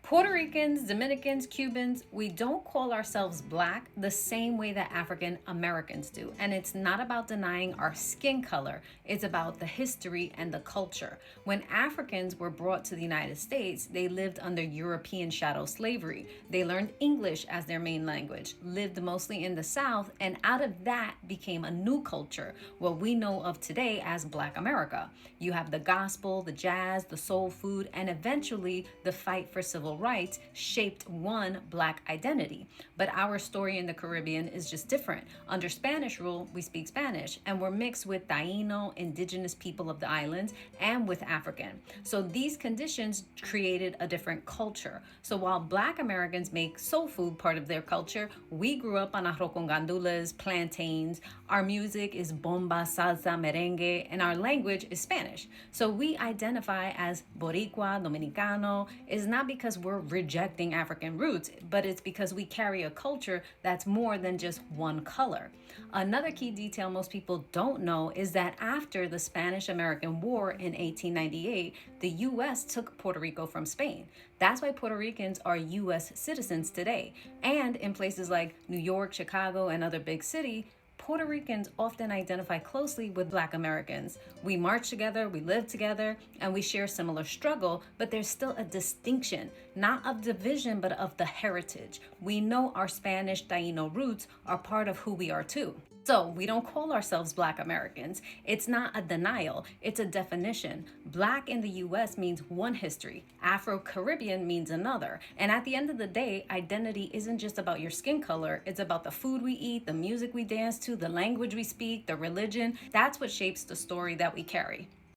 Puerto Ricans, Dominicans, Cubans, we don't call ourselves black the same way that African Americans do. And it's not about denying our skin color, it's about the history and the culture. When Africans were brought to the United States, they lived under European chattel slavery. They learned English as their main language, lived mostly in the South, and out of that became a new culture, what we know of today as Black America. You have the gospel, the jazz, the soul food, and eventually the fight for civil rights shaped one Black identity. But our story in the Caribbean is just different. Under Spanish rule, we speak Spanish, and we're mixed with Taino, indigenous people of the islands, and with African. So these conditions created a different culture. So while Black Americans make soul food part of their culture, we grew up on arroz con gandules, plantains. Our music is bomba, salsa, merengue, and our language is Spanish. So we identify as Boricua, Dominicano. Is not because we're rejecting African roots, but it's because we carry a culture that's more than just one color. Another key detail most people don't know is that after the Spanish-American War in 1898, the U.S. took Puerto Rico from Spain. That's why Puerto Ricans are U.S. citizens today. And in places like New York, Chicago, and other big cities, Puerto Ricans often identify closely with Black Americans. We march together, we live together, and we share similar struggle, but there's still a distinction, not of division, but of the heritage. We know our Spanish Taino roots are part of who we are too. So we don't call ourselves Black Americans. It's not a denial, it's a definition. Black in the US means one history, Afro-Caribbean means another. And at the end of the day, identity isn't just about your skin color, it's about the food we eat, the music we dance to, the language we speak, the religion. That's what shapes the story that we carry.